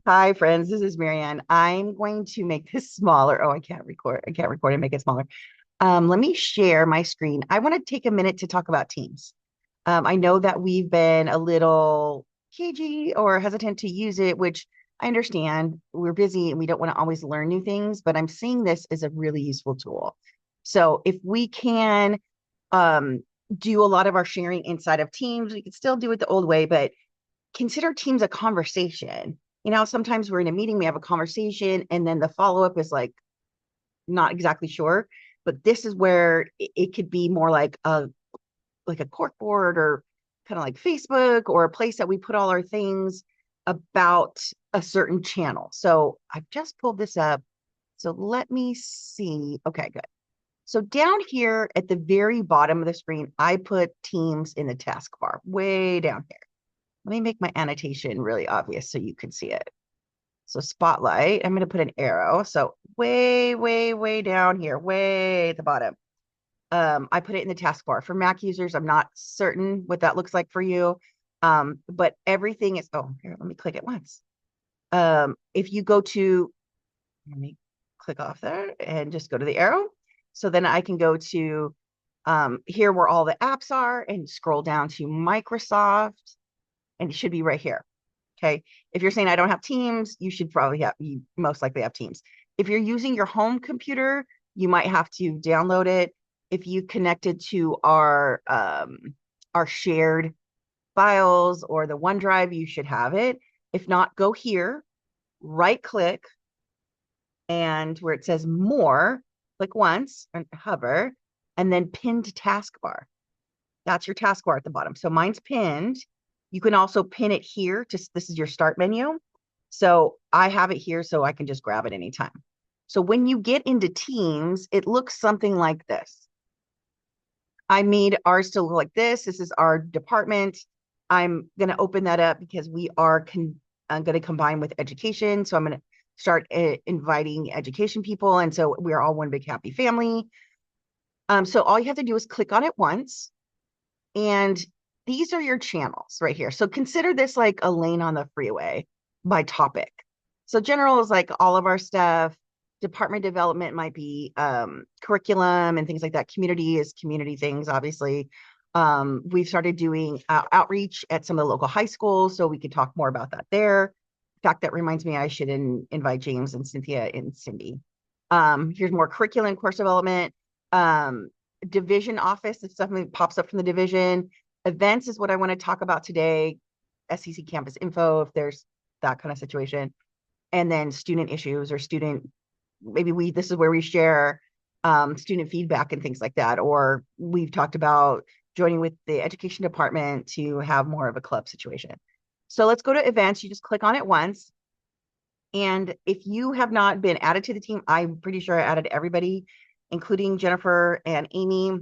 Hi, friends. This is Marianne. I'm going to make this smaller. Oh, I can't record. I can't record and make it smaller. Let me share my screen. I want to take a minute to talk about Teams. I know that we've been a little cagey or hesitant to use it, which I understand. We're busy and we don't want to always learn new things, but I'm seeing this as a really useful tool. So if we can um, do a lot of our sharing inside of Teams, we can still do it the old way, but consider Teams a conversation. Sometimes we're in a meeting, we have a conversation, and then the follow up is like not exactly sure. But this is where it could be more like a cork board or kind of like Facebook or a place that we put all our things about a certain channel. So I've just pulled this up. So let me see. Okay, good. So down here at the very bottom of the screen, I put Teams in the taskbar way down here. Let me make my annotation really obvious so you can see it. So spotlight, I'm going to put an arrow. So way, way, way down here, way at the bottom. I put it in the taskbar. For Mac users, I'm not certain what that looks like for you. But everything is, oh, here, let me click it once. If you go to, let me click off there and just go to the arrow. So then I can go to here where all the apps are and scroll down to Microsoft, and it should be right here. Okay. If you're saying I don't have Teams, you should probably have, you most likely have Teams. If you're using your home computer, you might have to download it. If you connected to our shared files or the OneDrive, you should have it. If not, go here, right click, and where it says more, click once and hover, and then pinned taskbar. That's your taskbar at the bottom. So mine's pinned. You can also pin it here. Just this is your start menu. So I have it here so I can just grab it anytime. So when you get into Teams, it looks something like this. I made ours to look like this. This is our department. I'm going to open that up because I'm going to combine with education. So I'm going to start inviting education people. And so we're all one big happy family. So all you have to do is click on it once. And these are your channels right here. So consider this like a lane on the freeway by topic. So general is like all of our stuff. Department development might be curriculum and things like that. Community is community things, obviously. We've started doing outreach at some of the local high schools, so we could talk more about that there. In fact, that reminds me, I should invite James and Cynthia and Cindy. Here's more curriculum, course development. Um, Division office is something that pops up from the division. Events is what I want to talk about today. SEC campus info, if there's that kind of situation. And then student issues or student, maybe this is where we share student feedback and things like that. Or we've talked about joining with the education department to have more of a club situation. So let's go to events. You just click on it once. And if you have not been added to the team, I'm pretty sure I added everybody, including Jennifer and Amy,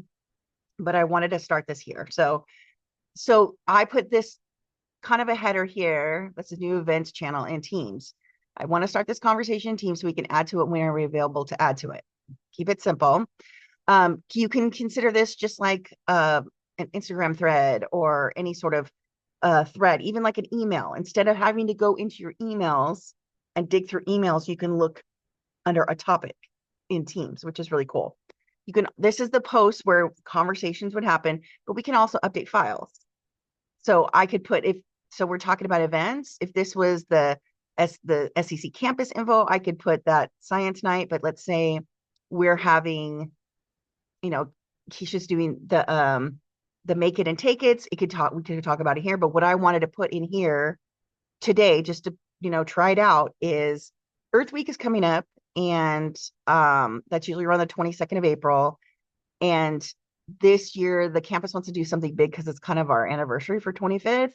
but I wanted to start this here. So I put this kind of a header here. That's a new events channel in Teams. I want to start this conversation in Teams so we can add to it when we're available to add to it. Keep it simple. You can consider this just like an Instagram thread or any sort of thread, even like an email. Instead of having to go into your emails and dig through emails, you can look under a topic in Teams, which is really cool. This is the post where conversations would happen, but we can also update files. So I could put, so we're talking about events. If this was the SEC campus info, I could put that science night, but let's say we're having, you know, Keisha's doing the make it and take it. We could talk about it here, but what I wanted to put in here today, just to, try it out, is Earth Week is coming up, and that's usually around the 22nd of April. And this year, the campus wants to do something big because it's kind of our anniversary for 25th.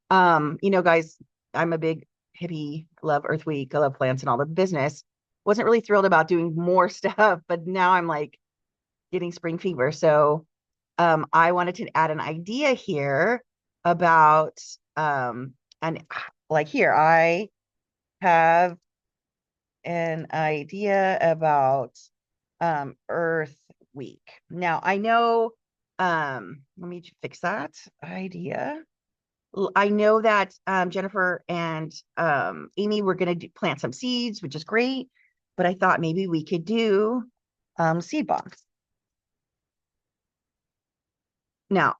Guys, I'm a big hippie, love Earth Week, I love plants and all the business. Wasn't really thrilled about doing more stuff, but now I'm like getting spring fever. So I wanted to add an idea here about and like here, I have an idea about Earth Week. Now I know let me fix that idea. I know that Jennifer and Amy were going to plant some seeds, which is great, but I thought maybe we could do seed bombs. Now,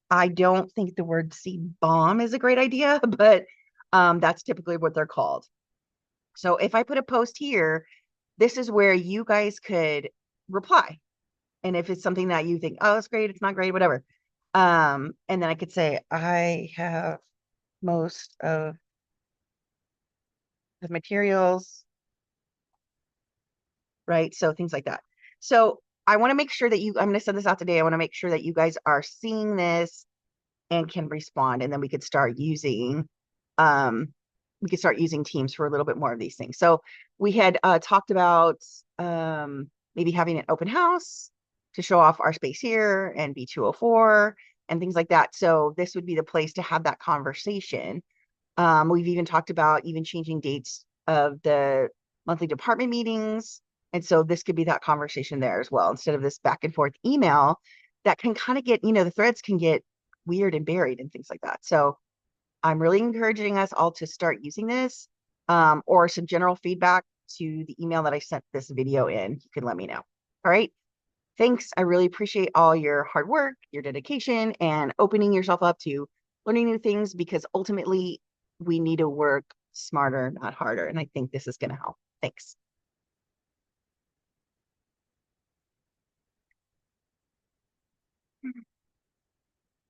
I don't think the word seed bomb is a great idea, but that's typically what they're called. So if I put a post here, this is where you guys could reply. And if it's something that you think, oh, it's great, it's not great, whatever. And then I could say, I have most of the materials, right? So things like that. So I want to make sure that I'm going to send this out today. I want to make sure that you guys are seeing this and can respond. And then um, we could start using Teams for a little bit more of these things. So we had talked about maybe having an open house to show off our space here and B204 and things like that. So this would be the place to have that conversation. We've even talked about even changing dates of the monthly department meetings. And so this could be that conversation there as well, instead of this back and forth email that can kind of get, the threads can get weird and buried and things like that. So I'm really encouraging us all to start using this, or some general feedback to the email that I sent this video in. You can let me know. All right. Thanks. I really appreciate all your hard work, your dedication, and opening yourself up to learning new things, because ultimately we need to work smarter, not harder. And I think this is going to help. Thanks.